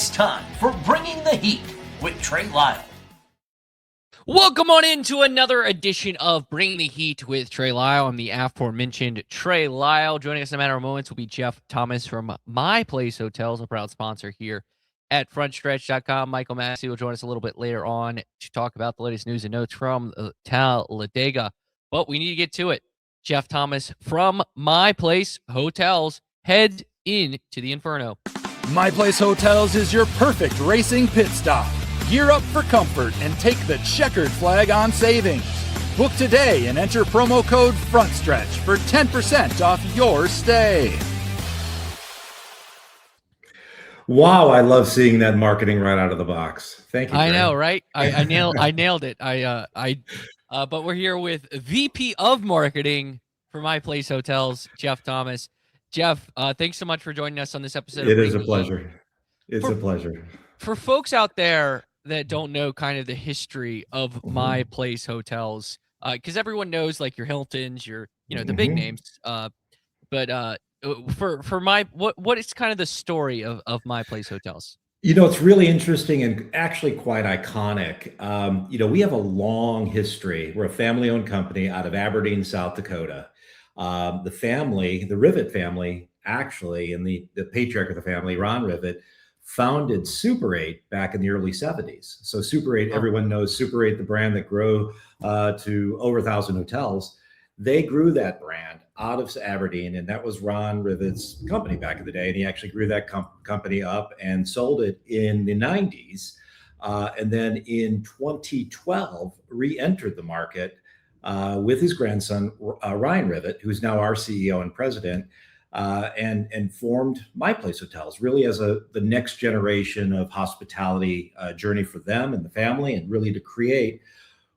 It's time for Bringing the Heat with Trey Lyle. Welcome on into another edition of Bringing the Heat with Trey Lyle. I'm the aforementioned Trey Lyle. Joining us in a matter of moments will be Jeff Thomas from My Place Hotels, a proud sponsor here at frontstretch.com. Michael Massie will join us a little bit later on to talk about the latest news and notes from Talladega. But we need to get to it. Jeff Thomas from My Place Hotels heads into the Inferno. My Place Hotels is your perfect racing pit stop. Gear up for comfort and take the checkered flag on savings. Book today and enter promo code FRONTSTRETCH for 10% off your stay. Wow, I love seeing that marketing right out of the box. Thank you. I know, right? I nailed it. But we're here with VP of Marketing for My Place Hotels, Jeff Thomas. Jeff, thanks so much for joining us on this episode. It is a pleasure. It's a pleasure. For folks out there that don't know kind of the history of My Place Hotels, because everyone knows like your Hiltons, the big names. But for what is kind of the story of My Place Hotels? It's really interesting and actually quite iconic. We have a long history. We're a family-owned company out of Aberdeen, South Dakota. The Rivet family, actually, and the patriarch of the family, Ron Rivet, founded Super 8 back in the early 70s. So Super 8, everyone knows Super 8, the brand that grew to over 1,000 hotels. They grew that brand out of Aberdeen, and that was Ron Rivet's company back in the day. And he actually grew that company up and sold it in the 90s. And then in 2012, re-entered the market with his grandson, Ryan Rivet, who's now our CEO and president, and formed My Place Hotels, really as the next generation of hospitality journey for them and the family, and really to create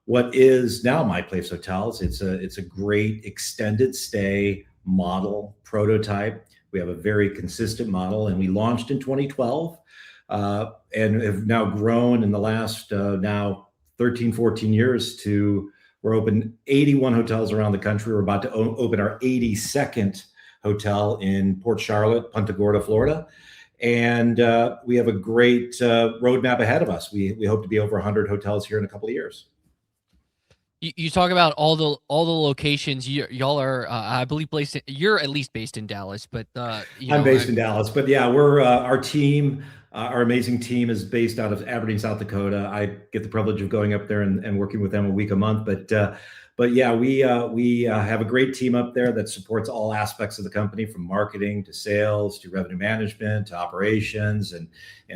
what is now My Place Hotels. It's a great extended stay model prototype. We have a very consistent model, and we launched in 2012 and have now grown in the last now 13, 14 years to we're open 81 hotels around the country. We're about to open our 82nd hotel in Port Charlotte, Punta Gorda, Florida. And we have a great roadmap ahead of us. We hope to be over 100 hotels here in a couple of years. You talk about all the locations. Y'all are, I believe, you're at least based in Dallas, but I'm based in Dallas. But yeah, we're our team. Our amazing team is based out of Aberdeen, South Dakota. I get the privilege of going up there and working with them a month. But yeah, we have a great team up there that supports all aspects of the company, from marketing to sales to revenue management to operations and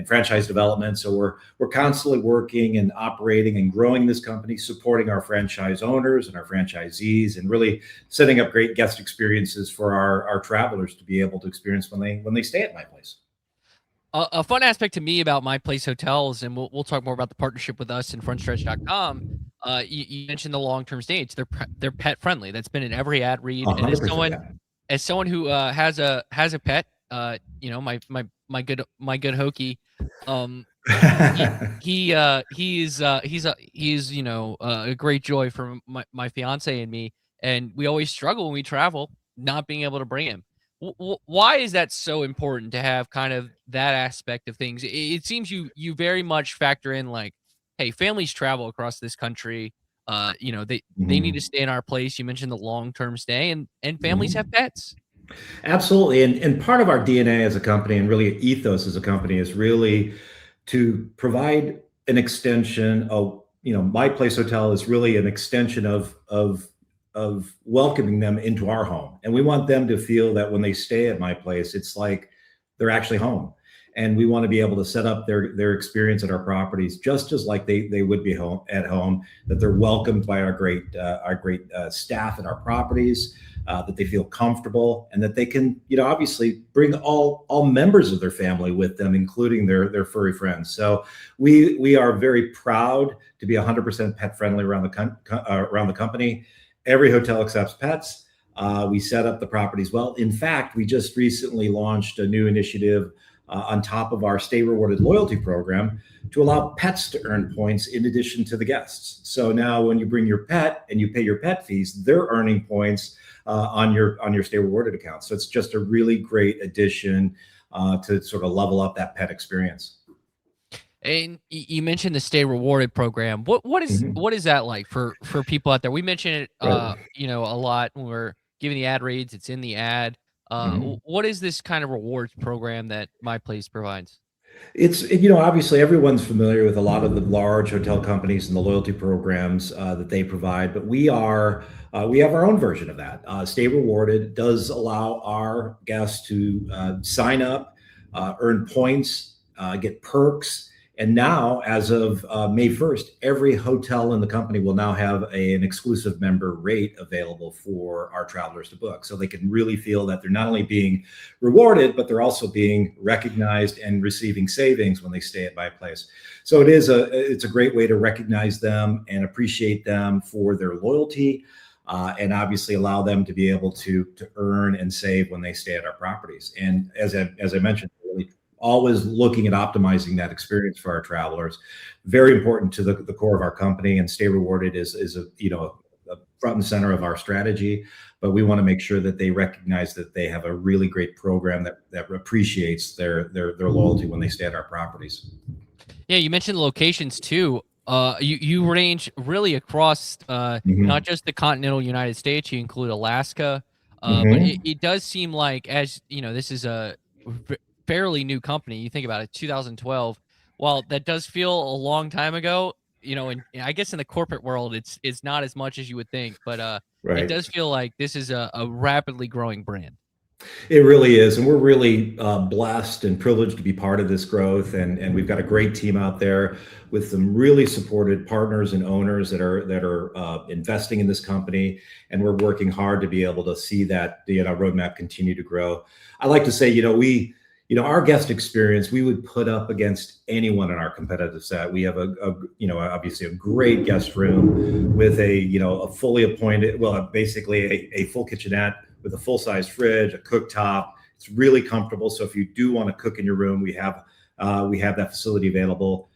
franchise development. So we're constantly working and operating and growing this company, supporting our franchise owners and our franchisees, and really setting up great guest experiences for our travelers to be able to experience when they stay at My Place. A fun aspect to me about My Place Hotels, and we'll talk more about the partnership with us and frontstretch.com. You mentioned the long-term stays. They're pet friendly. That's been in every ad read. And as someone who has a pet, my good Hokie, he's a great joy for my fiance and me, and we always struggle when we travel not being able to bring him. Why is that so important to have kind of that aspect of things? It seems you very much factor in like, hey, families travel across this country. They need to stay in our place. You mentioned the long-term stay, and families have pets. Absolutely. And part of our DNA as a company, and really ethos as a company, is really to provide an extension of, My Place Hotel is really an extension of welcoming them into our home. And we want them to feel that when they stay at My Place, it's like they're actually home. And we want to be able to set up their experience at our properties just as like they would be at home, that they're welcomed by our great staff at our properties, that they feel comfortable, and that they can, obviously bring all members of their family with them, including their furry friends. So we are very proud to be 100% pet friendly around the company. Every hotel accepts pets. We set up the properties well. In fact, we just recently launched a new initiative on top of our Stay Rewarded loyalty program to allow pets to earn points in addition to the guests. So now when you bring your pet and you pay your pet fees, they're earning points on your Stay Rewarded account. So it's just a really great addition to sort of level up that pet experience. And you mentioned the Stay Rewarded program. Mhm. What is that like for people out there? We mention it, Right. a lot when we're giving the ad reads. It's in the ad. Mhm. What is this kind of rewards program that My Place provides? Obviously everyone's familiar with a lot of the large hotel companies and the loyalty programs that they provide, but we have our own version of that. Stay Rewarded does allow our guests to sign up, earn points, get perks. And now, as of May 1st, every hotel in the company will now have an exclusive member rate available for our travelers to book. So they can really feel that they're not only being rewarded, but they're also being recognized and receiving savings when they stay at my place. So it's a great way to recognize them and appreciate them for their loyalty, and obviously allow them to be able to earn and save when they stay at our properties. And as I mentioned, really always looking at optimizing that experience for our travelers. Very important to the core of our company, and Stay Rewarded is a front and center of our strategy. But we want to make sure that they recognize that they have a really great program that appreciates their loyalty when they stay at our properties. Yeah, you mentioned the locations too. You range really across not Hmm. just the continental United States. You include Alaska, but it, Hmm. it does seem like, as you know, this is a fairly new company. You think about it, 2012. While that does feel a long time ago, and I guess in the corporate world, it's not as much as you would think, but it Right. does feel like this is a rapidly growing brand. It really is, and we're really blessed and privileged to be part of this growth. And we've got a great team out there with some really supported partners and owners that are investing in this company, and we're working hard to be able to see that the roadmap continue to grow. I like to say, our guest experience we would put up against anyone in our competitive set. We have obviously a great guest room with a fully appointed, well, basically a full kitchenette with a full-size fridge, a cooktop. It's really comfortable. So if you do want to cook in your room, we have that facility available.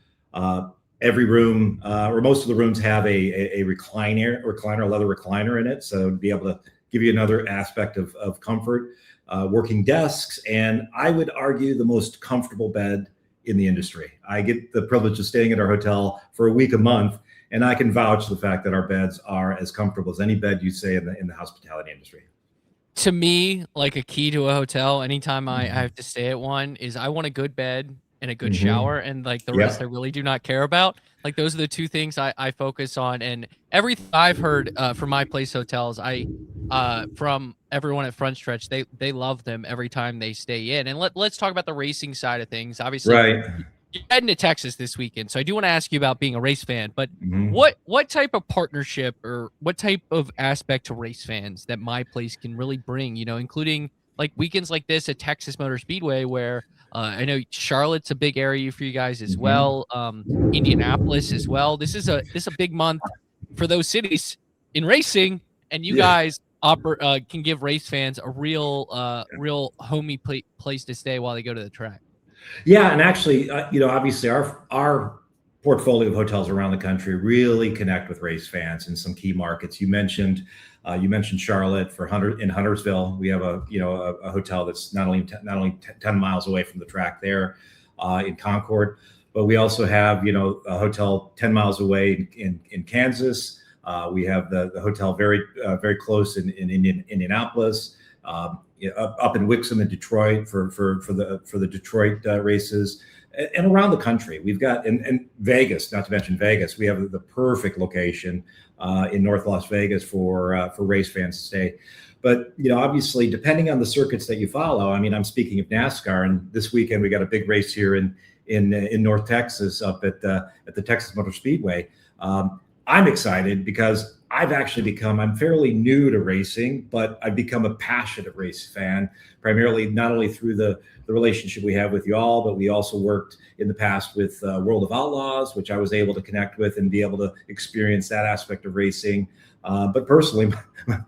Every room, or most of the rooms, have a recliner, leather recliner in it, so to be able to give you another aspect of comfort. Working desks, and I would argue the most comfortable bed in the industry. I get the privilege of staying at our hotel for a week a month, and I can vouch for the fact that our beds are as comfortable as any bed you'd say in the hospitality industry. To me, like a key to a hotel, anytime I have to stay at one, is I want a good bed and a good Hmm. shower, and like the rest I Yep. really do not care about. Like those are the two things I focus on. And everything I've heard from My Place hotels, I from everyone at Front Stretch, they love them every time they stay in. And let's talk about the racing side of things. Obviously, Right. you're heading to Texas this weekend, so I do want to ask you about being a race fan. But Hmm. what type of partnership or what type of aspect to race fans that My Place can really bring? Including like weekends like this at Texas Motor Speedway, where I know Charlotte's a big area for you guys as Hmm. well. Indianapolis as well. This is a big month for those cities in racing, and you Yeah. guys can give race fans a real homey place to stay while they go to the track. Yeah, and actually, obviously, our portfolio of hotels around the country really connect with race fans in some key markets. You mentioned Charlotte in Huntersville. We have a hotel that's not only 10 miles away from the track there, in Concord, but we also have a hotel 10 miles away in Kansas. We have the hotel very close in Indianapolis. Up in Wixom in Detroit for the Detroit races, and around the country. We've got and Vegas, not to mention Vegas. We have the perfect location in North Las Vegas for race fans to stay. But obviously, depending on the circuits that you follow. I mean, I'm speaking of NASCAR, and this weekend we got a big race here in North Texas up at the Texas Motor Speedway. I'm excited because I'm fairly new to racing, but I've become a passionate race fan, primarily not only through the relationship we have with you all, but we also worked in the past with World of Outlaws, which I was able to connect with and be able to experience that aspect of racing. But personally,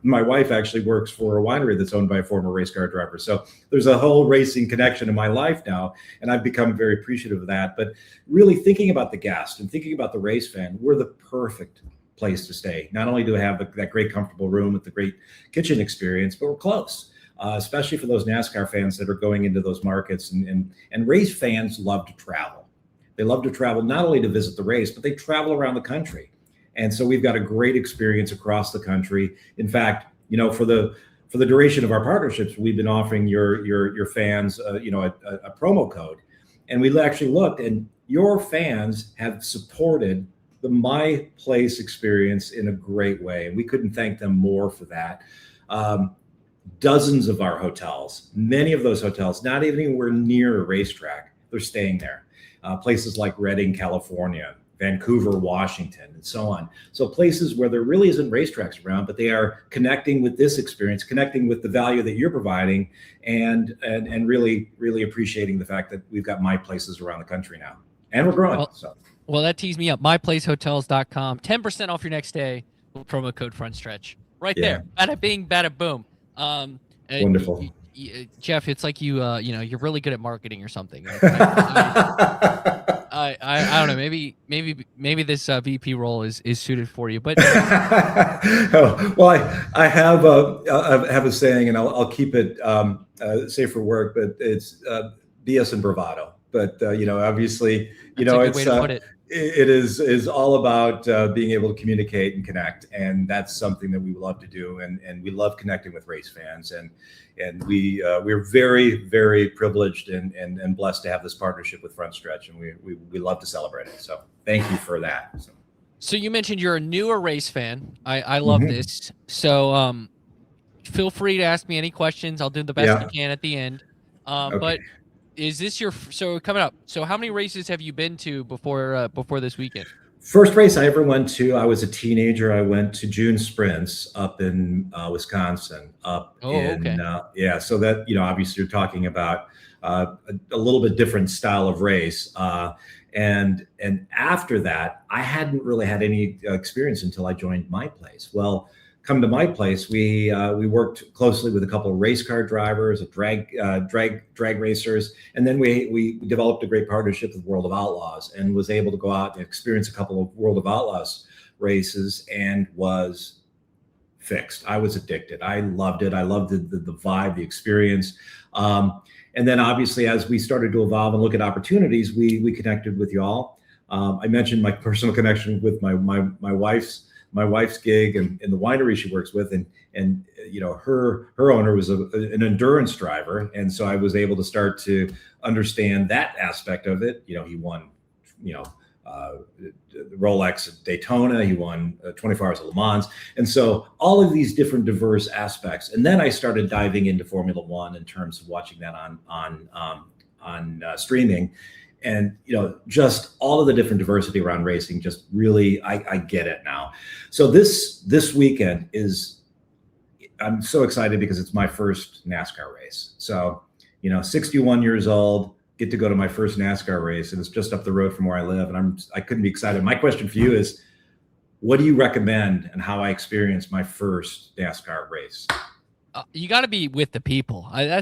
my wife actually works for a winery that's owned by a former race car driver. So there's a whole racing connection in my life now, and I've become very appreciative of that. But really thinking about the guest and thinking about the race fan, we're the perfect place to stay. Not only do we have that great comfortable room with the great kitchen experience, but we're close. Especially for those NASCAR fans that are going into those markets, and race fans love to travel. They love to travel not only to visit the race, but they travel around the country. And so we've got a great experience across the country. In fact, for the duration of our partnerships, we've been offering your fans, a promo code, and we actually looked, and your fans have supported the My Place experience in a great way, and we couldn't thank them more for that. Dozens of our hotels, many of those hotels, not even anywhere near a racetrack, they're staying there. Places like Redding, California, Vancouver, Washington, and so on. So places where there really isn't racetracks around, but they are connecting with this experience, connecting with the value that you're providing, and really, really appreciating the fact that we've got My Places around the country now. And we're growing. Well, that tees me up. MyPlaceHotels.com. 10% off your next stay with promo code FrontStretch. Right there. Bada bing, bada boom. Wonderful. Jeff, it's like you're really good at marketing or something. I don't know. Maybe this VP role is suited for you. But I have a saying, and I'll keep it safe for work, but it's BS and bravado. But obviously, that's a good way to put it. It is all about being able to communicate and connect, and that's something that we love to do, and we love connecting with race fans, and we're very, very privileged and blessed to have this partnership with Front Stretch, and we love to celebrate it. So thank you for that. So you mentioned you're a newer race fan. I love this. So feel free to ask me any questions. I'll do the best I can at the end. Okay. But is this coming up? So how many races have you been to before this weekend? First race I ever went to, I was a teenager. I went to June Sprints up in Wisconsin. So that, obviously you're talking about a little bit different style of race. And after that, I hadn't really had any experience until I joined My Place. Well, come to My Place, we worked closely with a couple of race car drivers, drag racers, and then we developed a great partnership with World of Outlaws, and was able to go out and experience a couple of World of Outlaws races, and was fixed. I was addicted. I loved it. I loved the vibe, the experience. And then obviously, as we started to evolve and look at opportunities, we connected with y'all. I mentioned my personal connection with my wife's gig and the winery she works with, and her owner was an endurance driver, and so I was able to start to understand that aspect of it. He won Rolex at Daytona, he won 24 Hours of Le Mans, and so all of these different diverse aspects. And then I started diving into Formula One in terms of watching that on streaming. And just all of the different diversity around racing, just really, I get it now. So this weekend I'm so excited because it's my first NASCAR race. So 61 years old, get to go to my first NASCAR race, and it's just up the road from where I live, and I couldn't be excited. My question for you is, what do you recommend and how I experienced my first NASCAR race? You got to be with the people. You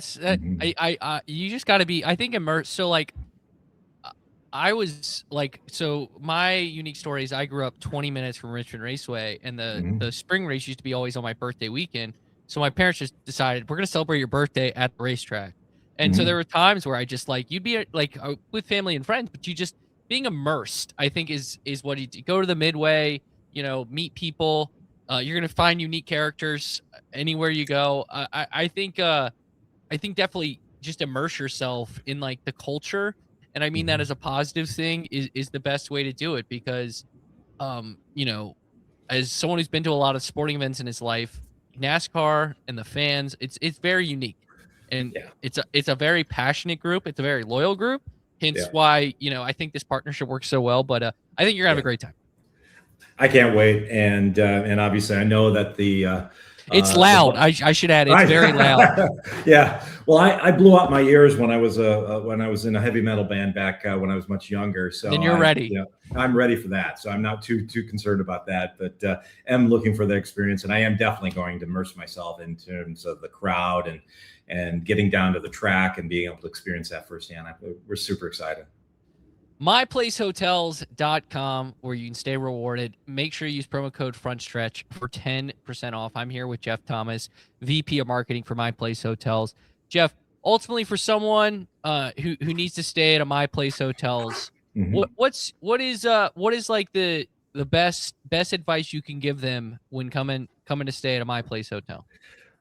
just got to be, I think, immersed. So my unique story is I grew up 20 minutes from Richmond Raceway, and the spring race used to be always on my birthday weekend. So my parents just decided, we're going to celebrate your birthday at the racetrack. And so there were times where I just you'd be with family and friends, but you just being immersed, I think is what you do. Go to the Midway, meet people. You're going to find unique characters anywhere you go. I think definitely just immerse yourself in the culture. And I mean that as a positive thing is the best way to do it, because, as someone who's been to a lot of sporting events in his life, NASCAR and the fans, it's very unique, and it's a very passionate group. It's a very loyal group. Hence why, I think this partnership works so well. But I think you're gonna have a great time. I can't wait, and obviously I know that it's loud. I should add, it's very loud. Yeah. Well, I blew out my ears when I was in a heavy metal band back when I was much younger. So then you're ready. I'm ready for that. So I'm not too concerned about that, but am looking for the experience, and I am definitely going to immerse myself in terms of the crowd and getting down to the track and being able to experience that firsthand. We're super excited. MyPlaceHotels.com, where you can stay rewarded. Make sure you use promo code FrontStretch for 10% off. I'm here with Jeff Thomas, VP of Marketing for My Place Hotels. Jeff, ultimately for someone who needs to stay at a My Place Hotels, Mhm. What is like the best advice you can give them when coming to stay at a My Place hotel?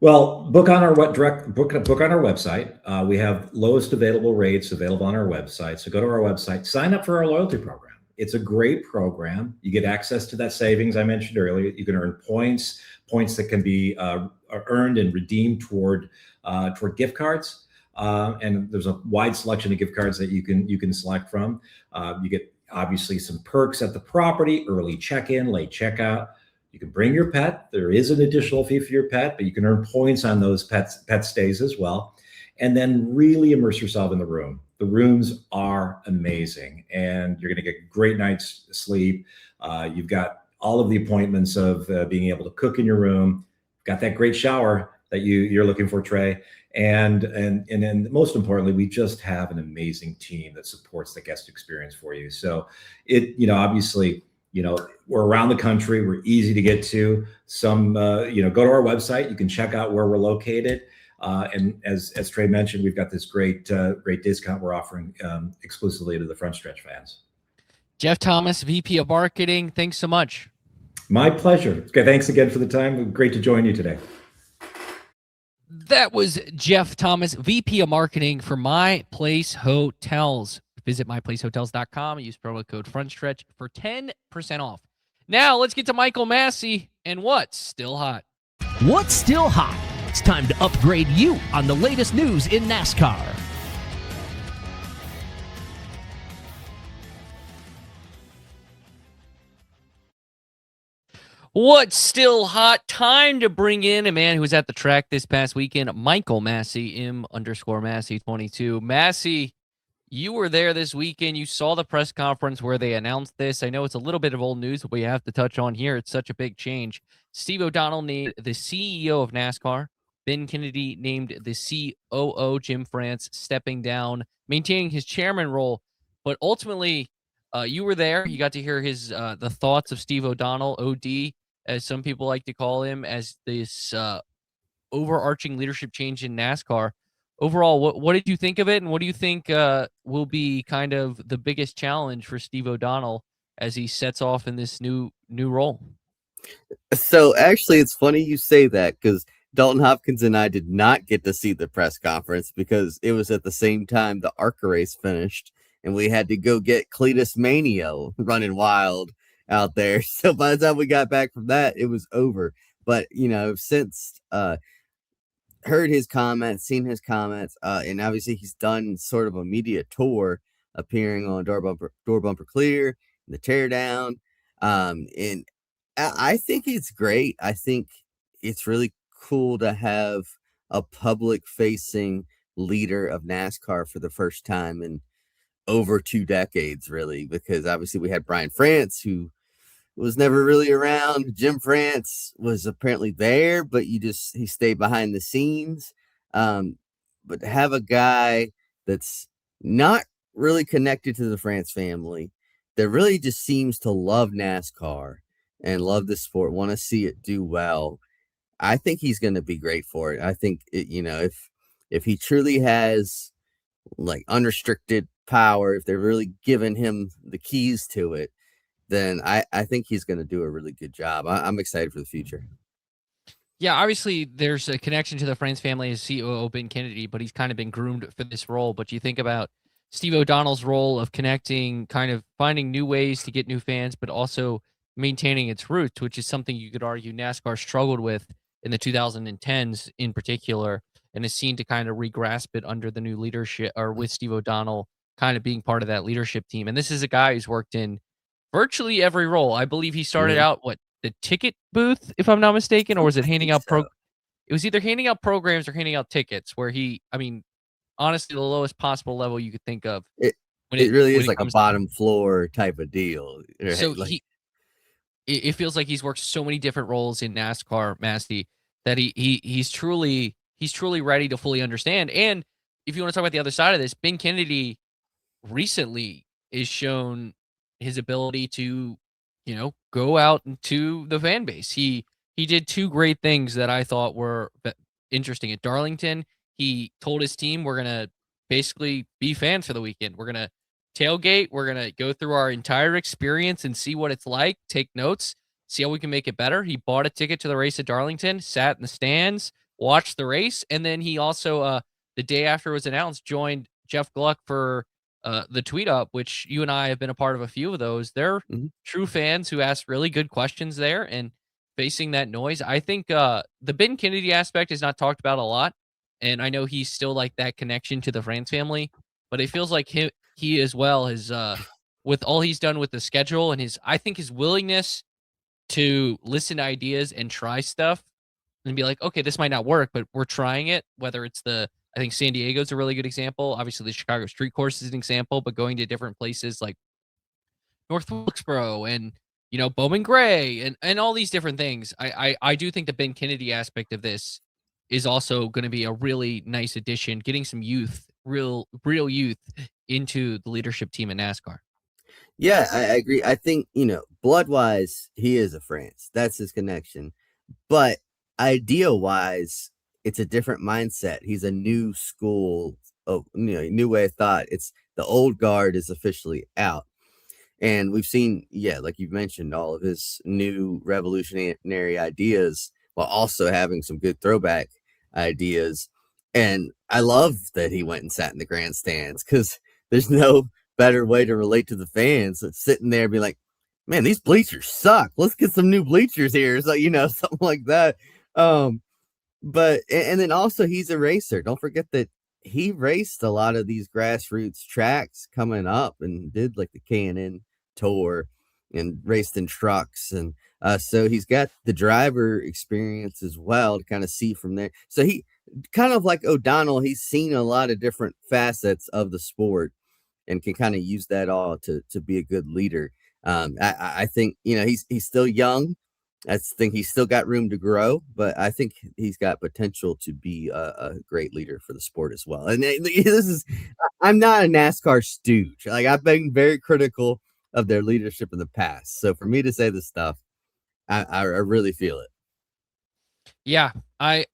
Well, book on our what direct book on our website. We have lowest available rates available on our website. So go to our website, sign up for our loyalty program. It's a great program. You get access to that savings I mentioned earlier. You can earn points that can be earned and redeemed toward gift cards. And there's a wide selection of gift cards that you can select from. You get obviously some perks at the property: early check-in, late checkout. You can bring your pet. There is an additional fee for your pet, but you can earn points on those pet stays as well. And then really immerse yourself in the room. The rooms are amazing, and you're going to get a great night's sleep. You've got all of the appointments of being able to cook in your room. Got that great shower that you're looking for, Trey. And then most importantly, we just have an amazing team that supports the guest experience for you. So obviously, we're around the country. We're easy to get to. Go to our website. You can check out where we're located. And as Trey mentioned, we've got this great discount we're offering exclusively to the Front Stretch fans. Jeff Thomas, VP of Marketing. Thanks so much. My pleasure. Okay, thanks again for the time. Great to join you today. That was Jeff Thomas, VP of Marketing for My Place Hotels. Visit myplacehotels.com and use promo code FRONTSTRETCH for 10% off. Now, let's get to Michael Massie and what's still hot. What's still hot? It's time to upgrade you on the latest news in NASCAR. What's still hot? Time to bring in a man who was at the track this past weekend, Michael Massie, M_Massie22. Massie, you were there this weekend. You saw the press conference where they announced this. I know it's a little bit of old news, but we have to touch on here. It's such a big change. Steve O'Donnell named the CEO of NASCAR. Ben Kennedy named the COO. Jim France stepping down, maintaining his chairman role. But ultimately, you were there. You got to hear his the thoughts of Steve O'Donnell, OD, as some people like to call him, as this overarching leadership change in NASCAR. Overall, what did you think of it, and what do you think will be kind of the biggest challenge for Steve O'Donnell as he sets off in this new role? So actually, it's funny you say that, because Dalton Hopkins and I did not get to see the press conference because it was at the same time the ARCA race finished, and we had to go get Cletus Mania running wild out there. So by the time we got back from that, it was over. But since heard his comments, seen his comments, and obviously he's done sort of a media tour, appearing on Door Bumper Clear, the Teardown, and I think it's great. I think it's really cool to have a public-facing leader of NASCAR for the first time in over 2 decades, really, because obviously we had Brian France, who was never really around. Jim France was apparently there, but he stayed behind the scenes. But to have a guy that's not really connected to the France family, that really just seems to love NASCAR and love the sport, want to see it do well, I think he's going to be great for it. I think if he truly has like unrestricted power, if they're really giving him the keys to it, then I think he's going to do a really good job. I'm excited for the future. Yeah, obviously there's a connection to the France family as COO Ben Kennedy, but he's kind of been groomed for this role. But you think about Steve O'Donnell's role of connecting, kind of finding new ways to get new fans, but also maintaining its roots, which is something you could argue NASCAR struggled with in the 2010s in particular, and is seen to kind of re-grasp it under the new leadership, or with Steve O'Donnell kind of being part of that leadership team. And this is a guy who's worked in virtually every role. I believe he started out the ticket booth, if I'm not mistaken, or was it handing out it was either handing out programs or handing out tickets, where honestly, the lowest possible level you could think of. It really is like a bottom floor type of deal. So it feels like he's worked so many different roles in NASCAR, Masty, that he's truly ready to fully understand. And if you want to talk about the other side of this, Ben Kennedy recently is shown his ability to, go out into the fan base. He did 2 great things that I thought were interesting. At Darlington, he told his team, we're going to basically be fans for the weekend. We're going to tailgate. We're going to go through our entire experience and see what it's like, take notes, see how we can make it better. He bought a ticket to the race at Darlington, sat in the stands, watched the race, and then he also, the day after it was announced, joined Jeff Gluck for the tweet up, which you and I have been a part of a few of those. They're true fans who ask really good questions there and facing that noise. I think the Ben Kennedy aspect is not talked about a lot. And I know he's still like that connection to the France family, but it feels like he as well has with all he's done with the schedule and I think his willingness to listen to ideas and try stuff and be like, okay, this might not work, but we're trying it. Whether it's I think San Diego's a really good example. Obviously, the Chicago street course is an example, but going to different places like North Wilkesboro and Bowman Gray and all these different things. I do think the Ben Kennedy aspect of this is also going to be a really nice addition, getting some youth, real youth into the leadership team in NASCAR. Yeah, I agree. I think, blood wise, he is a France. That's his connection. But idea wise, it's a different mindset. He's a new school of new way of thought. It's the old guard is officially out. And we've seen, like you've mentioned, all of his new revolutionary ideas while also having some good throwback ideas. And I love that he went and sat in the grandstands because there's no better way to relate to the fans than sitting there and be like, man, these bleachers suck. Let's get some new bleachers here. So, something like that. But then also he's a racer. Don't forget that he raced a lot of these grassroots tracks coming up and did like the K&N tour and raced in trucks. And so he's got the driver experience as well to kind of see from there. So he kind of like O'Donnell, he's seen a lot of different facets of the sport and can kind of use that all to be a good leader. I think, he's still young. I think he's still got room to grow, but I think he's got potential to be a great leader for the sport as well. And I'm not a NASCAR stooge. Like I've been very critical of their leadership in the past. So for me to say this stuff, I really feel it. Yeah, I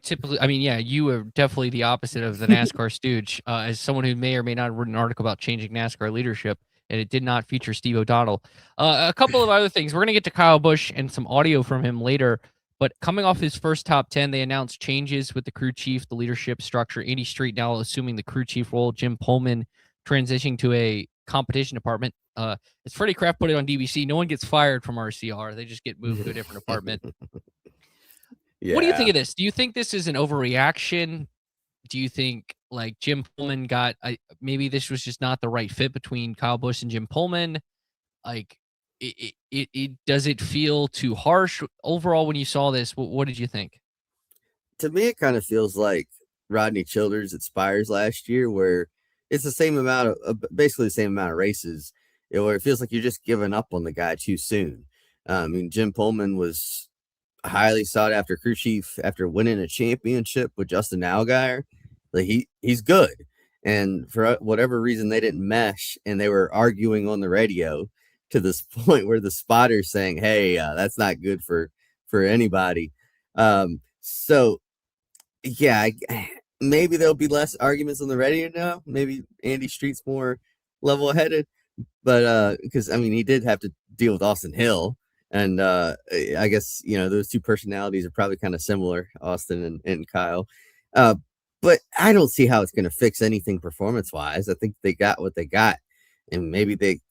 typically, you are definitely the opposite of the NASCAR stooge. As someone who may or may not have written an article about changing NASCAR leadership, and it did not feature Steve O'Donnell. A couple of other things. We're going to get to Kyle Busch and some audio from him later, but coming off his first top 10, they announced changes with the crew chief, the leadership structure. Andy Street now assuming the crew chief role, Jim Pullman transitioning to a competition department. It's Freddie Kraft put it on DBC. No one gets fired from RCR. They just get moved to a different department. Yeah. What do you think of this? Do you think this is an overreaction? Do you think like Jim Pullman maybe this was just not the right fit between Kyle Busch and Jim Pullman? Like does it feel too harsh overall when you saw this? What did you think? To me, it kind of feels like Rodney Childers at Spires last year, where it's the same amount of basically the same amount of races, where it feels like you're just giving up on the guy too soon. Jim Pullman was highly sought after crew chief after winning a championship with Justin Allgaier. Like he's good, and for whatever reason they didn't mesh, and they were arguing on the radio to this point where the spotter's saying, "Hey, that's not good for anybody." So yeah, maybe there'll be less arguments on the radio now. Maybe Andy Street's more level-headed, but because he did have to deal with Austin Hill. And I guess, those two personalities are probably kind of similar, Austin and Kyle. But I don't see how it's going to fix anything performance-wise. I think they got what they got. And maybe they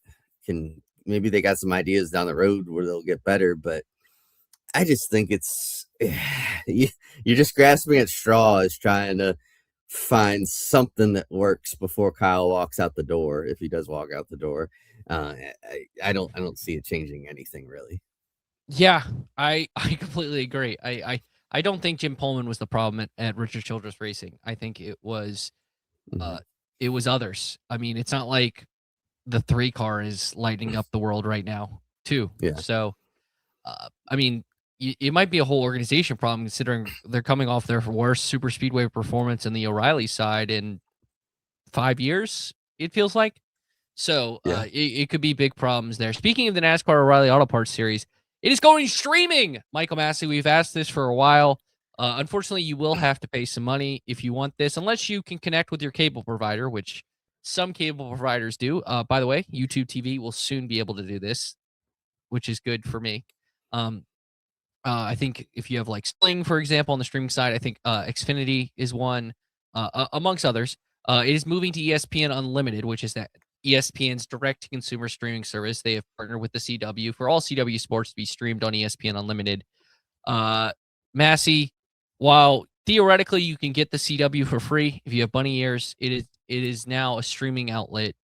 got some ideas down the road where they'll get better. But I just think you're just grasping at straws trying to find something that works before Kyle walks out the door, if he does walk out the door. I don't see it changing anything really. Yeah, I completely agree. I don't think Jim Pullman was the problem at Richard Childress Racing. I think it was it was others. It's not like the 3 car is lighting up the world right now too. Yeah. So it might be a whole organization problem considering they're coming off their worst super speedway performance in the O'Reilly side in 5 years, it feels like. So it could be big problems there. Speaking of the NASCAR O'Reilly Auto Parts Series, it is going streaming. Michael Massey, we've asked this for a while. Unfortunately, you will have to pay some money if you want this, unless you can connect with your cable provider, which Some cable providers do. By the way, YouTube TV will soon be able to do this, which is good for me. I think if you have like Sling, for example, on the streaming side, I think Xfinity is one, amongst others. It is moving to ESPN Unlimited, which is that ESPN's direct-to-consumer streaming service. They have partnered with the CW for all CW sports to be streamed on ESPN Unlimited. Massie, while theoretically you can get the CW for free if you have bunny ears, it is now a streaming outlet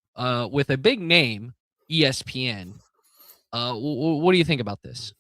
with a big name, ESPN. What do you think about this?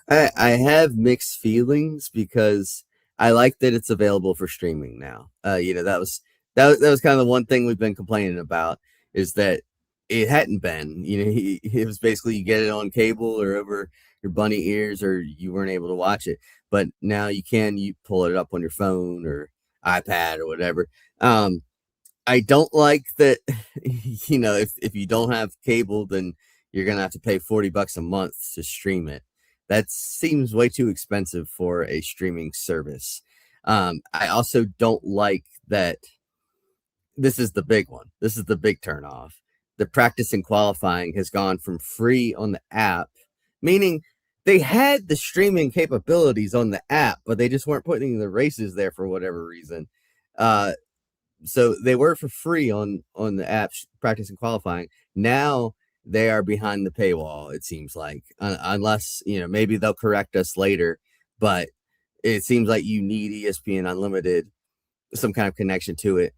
I have mixed feelings because I like that it's available for streaming now. That was kind of the one thing we've been complaining about, is that it hadn't been. It was basically you get it on cable or over your bunny ears, or you weren't able to watch it. But now you pull it up on your phone or iPad or whatever. I don't like that. If you don't have cable, then you're gonna have to pay $40 a month to stream it. That seems way too expensive for a streaming service. I also don't like that. This is the big one. This is the big turnoff. The practice and qualifying has gone from free on the app, meaning they had the streaming capabilities on the app, but they just weren't putting the races there for whatever reason. So they were for free on the app, practice and qualifying. Now they are behind the paywall, it seems like, unless, maybe they'll correct us later, but it seems like you need ESPN Unlimited, some kind of connection to it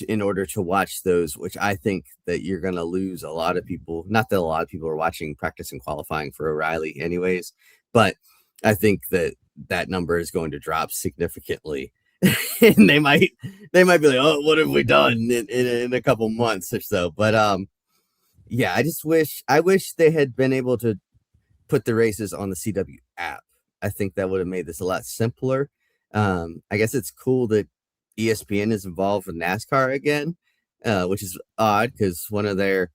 in order to watch those, which I think that you're going to lose a lot of people. Not that a lot of people are watching practice and qualifying for O'Reilly anyways, but I think that number is going to drop significantly. And they might be like, oh, what have we done in a couple months or so? But yeah, I wish they had been able to put the races on the CW app. I think that would have made this a lot simpler. I guess it's cool that ESPN is involved with NASCAR again, which is odd because one of their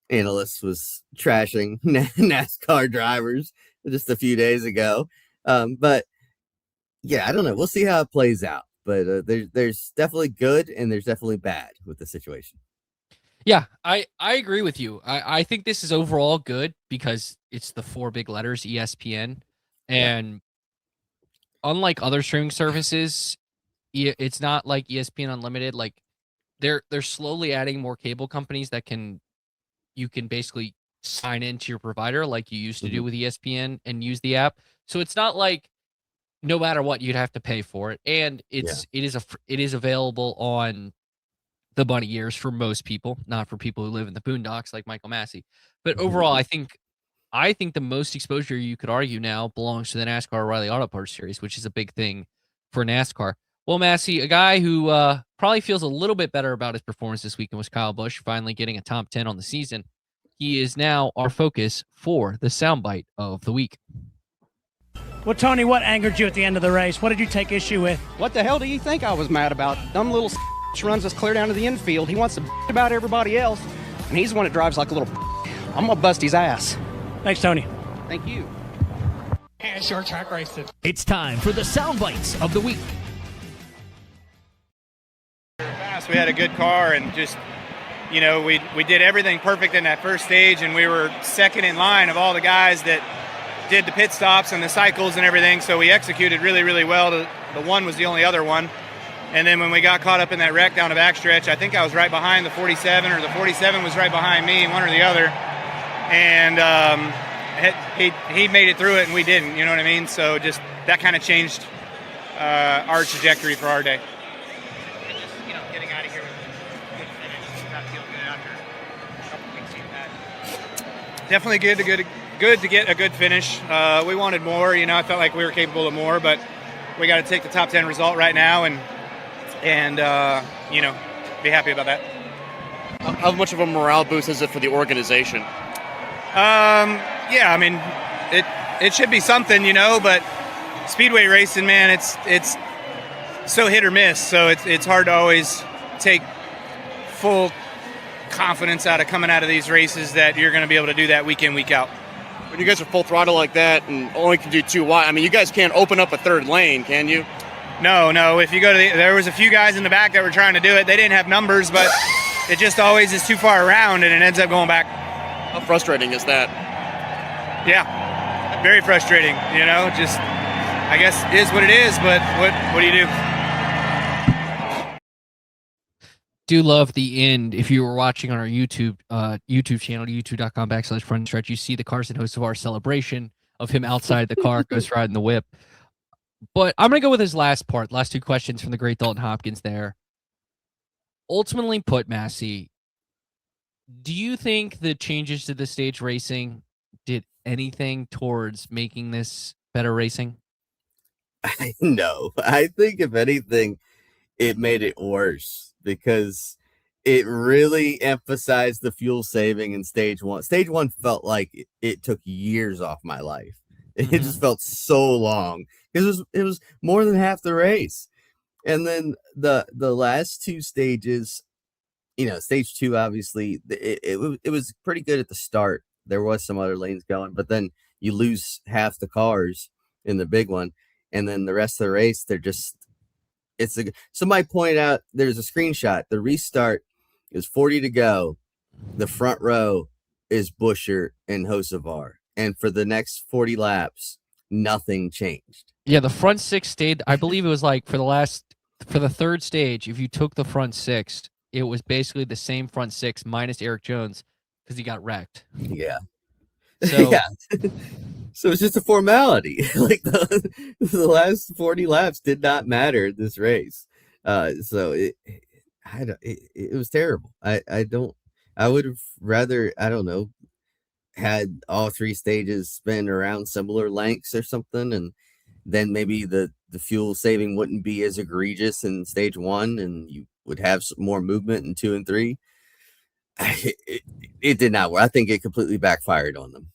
analysts was trashing NASCAR drivers just a few days ago. But yeah, I don't know. We'll see how it plays out. But there's definitely good and there's definitely bad with the situation. Yeah, I agree with you. I think this is overall good because it's the 4 big letters, ESPN. And unlike other streaming services, it's not like ESPN Unlimited. Like they're slowly adding more cable companies that you can basically sign into your provider like you used to do with ESPN and use the app. So it's not like no matter what you'd have to pay for it. And it is available on the bunny ears for most people, not for people who live in the boondocks like Michael Massie. But overall, I think the most exposure you could argue now belongs to the NASCAR O'Reilly Auto Parts Series, which is a big thing for NASCAR. Well, Massie, a guy who probably feels a little bit better about his performance this weekend was Kyle Busch, finally getting a top 10 on the season. He is now our focus for the soundbite of the week. Well, Tony, what angered you at the end of the race? What did you take issue with? What the hell do you think I was mad about? Dumb little runs us clear down to the infield. He wants to about everybody else, and he's the one that drives like a little. I'm going to bust his ass. Thanks, Tony. Thank you. And short track racing. It's time for the soundbites of the week. We had a good car and just, we did everything perfect in that first stage, and we were second in line of all the guys that did the pit stops and the cycles and everything, so we executed really, really well. The one was the only other one. And then when we got caught up in that wreck down the backstretch, I think I was right behind the 47, or the 47 was right behind me, one or the other. And he made it through it and we didn't, you know what I mean? So just that kind of changed our trajectory for our day. Just, getting out of here with a good finish, not feeling good after a couple weeks you've had. Definitely good to get a good finish. We wanted more, I felt like we were capable of more, but we got to take the top 10 result right now and be happy about that. How much of a morale boost is it for the organization? Yeah, I mean, it should be something, but speedway racing, man, it's so hit or miss. So it's hard to always take full confidence coming out of these races that you're going to be able to do that week in, week out. When you guys are full throttle like that and only can do 2 wide, I mean, you guys can't open up a third lane, can you? No. If you go to there was a few guys in the back that were trying to do it. They didn't have numbers, but it just always is too far around and it ends up going back. How frustrating is that? Yeah, very frustrating. Just I guess it is what it is. But what do you do? Do love the end. If you were watching on our YouTube channel, youtube.com/frontstretch, you see the Carson Hocevar celebration of him outside the car, ghost riding the whip. But I'm going to go with his last part, last two questions from the great Dalton Hopkins there. Ultimately put, Massie, do you think the changes to the stage racing did anything towards making this better racing? No, I think if anything, it made it worse because it really emphasized the fuel saving in stage one. Stage one felt like it took years off my life. It just felt so long because it was more than half the race. And then the last two stages, stage two, obviously it was pretty good at the start. There was some other lanes going, but then you lose half the cars in the big one. And then the rest of the race, somebody pointed out, there's a screenshot. The restart is 40 to go. The front row is Buescher and Hocevar. And for the next 40 laps, nothing changed. Yeah, the front six stayed. I believe it was like for the third stage, if you took the front six, it was basically the same front six minus Eric Jones because he got wrecked. Yeah. So, yeah. So it's just a formality. Like the last 40 laps did not matter in this race. So it was terrible. I would have rather, I don't know, had all three stages spin around similar lengths or something, and then maybe the fuel saving wouldn't be as egregious in stage one, and you would have some more movement in 2 and 3. It did not work. I think it completely backfired on them.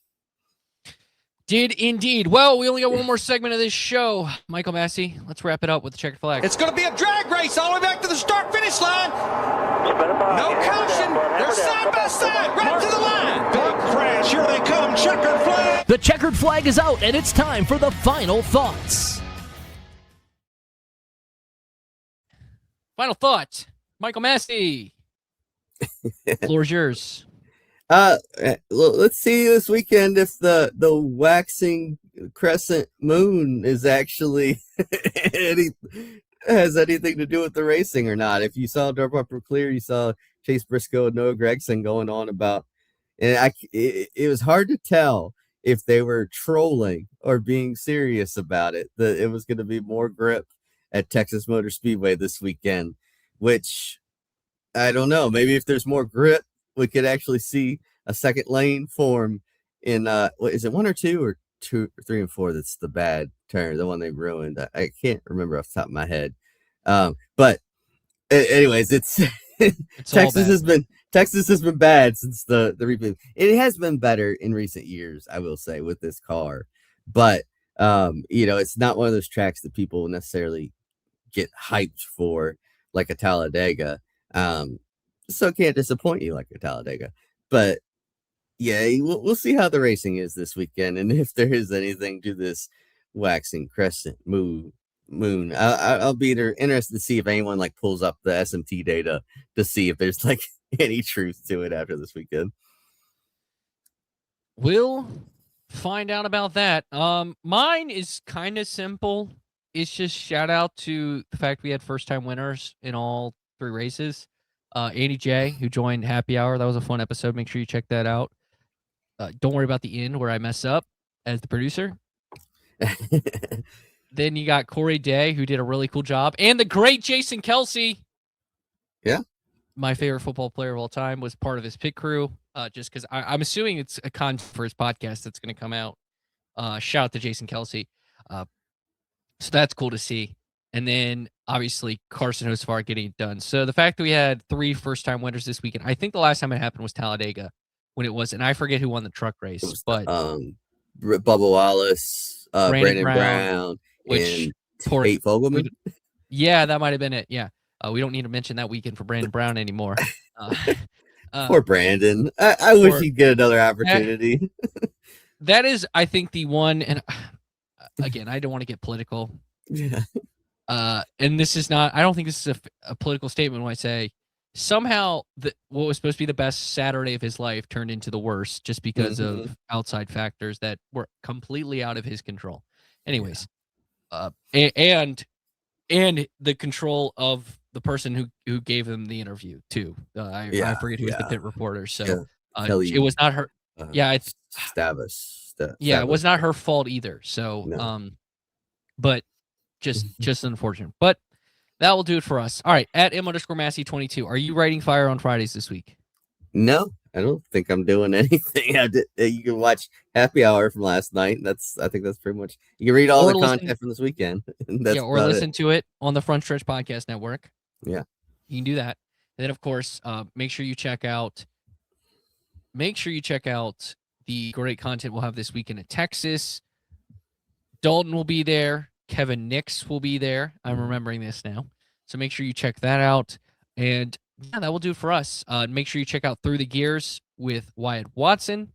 Did indeed. Well, we only got one more segment of this show. Michael Massie, let's wrap it up with the checkered flag. It's going to be a drag race all the way back to the start-finish line. No caution. They're side by side, right to the line. Big crash. Here they come. Checkered flag. The checkered flag is out, and it's time for the final thoughts. Final thought. Michael Massie. Floor's yours. Let's see this weekend if the waxing crescent moon is actually has anything to do with the racing or not. If you saw Door Bumper Clear, you saw Chase Briscoe and Noah Gragson going on about, and it was hard to tell if they were trolling or being serious about it. That it was going to be more grip at Texas Motor Speedway this weekend, which I don't know. Maybe if there's more grip, we could actually see a second lane form in what is it, 1 or 2 or 2 or 3 and 4? That's the bad turn, the one they ruined. I can't remember off the top of my head. But anyways, it's Texas has been bad since the replay. It has been better in recent years, I will say, with this car. But it's not one of those tracks that people necessarily get hyped for like a Talladega. So it can't disappoint you like a Talladega. But yeah, we'll see how the racing is this weekend, and if there is anything to this waxing crescent moon. I'll be interested to see if anyone like pulls up the SMT data to see if there's like any truth to it after this weekend. We'll find out about that. Mine is kind of simple. It's just shout out to the fact we had first time winners in all 3 races. Andy J, who joined Happy Hour. That was a fun episode. Make sure you check that out. Don't worry about the end where I mess up as the producer. Then you got Corey Day, who did a really cool job. And the great Jason Kelsey. Yeah. My favorite football player of all time, was part of his pit crew. Just because I'm assuming it's a content for his podcast that's going to come out. Shout out to Jason Kelsey. So that's cool to see. And then, obviously, Carson Hocevar getting it done. So the fact that we had 3 first-time winners this weekend, I think the last time it happened was Talladega when it was, and I forget who won the truck race. But Bubba Wallace, Brandon Brown, and Tate Fogelman. Yeah, that might have been it. Yeah. We don't need to mention that weekend for Brandon Brown anymore. Poor Brandon. I wish he'd get another opportunity. That is, I think, the one, and again, I don't want to get political. Yeah. And this is not, I don't think this is a political statement when I say somehow what was supposed to be the best Saturday of his life turned into the worst just because of outside factors that were completely out of his control. Anyways, and the control of the person who gave him the interview too. I forget who was the pit reporter. So it was not her. Stavis. It was not her fault either. So, but just unfortunate. But that will do it for us. All right, at M_Massey22. Are you writing fire on Fridays this week? No, I don't think I'm doing anything. You can watch Happy Hour from last night. I think that's pretty much. You can read all the content from this weekend. Or listen to it on the Front Stretch Podcast Network. Yeah, you can do that. And then, of course, make sure you check out the great content we'll have this weekend at Texas. Dalton will be there. Kevin Nix will be there. I'm remembering this now. So make sure you check that out. And yeah, that will do it for us. Make sure you check out Through the Gears with Wyatt Watson.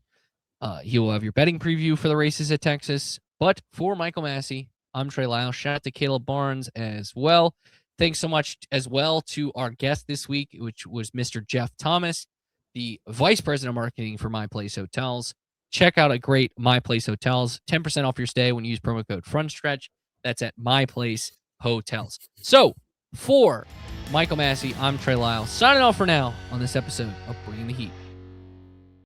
He will have your betting preview for the races at Texas. But for Michael Massey, I'm Trey Lyle. Shout out to Caleb Barnes as well. Thanks so much as well to our guest this week, which was Mr. Jeff Thomas, the Vice President of Marketing for My Place Hotels. Check out a great My Place Hotels. 10% off your stay when you use promo code FRONTSTRETCH. That's at My Place Hotels. So, for Michael Massey, I'm Trey Lyle. Signing off for now on this episode of Bringing the Heat.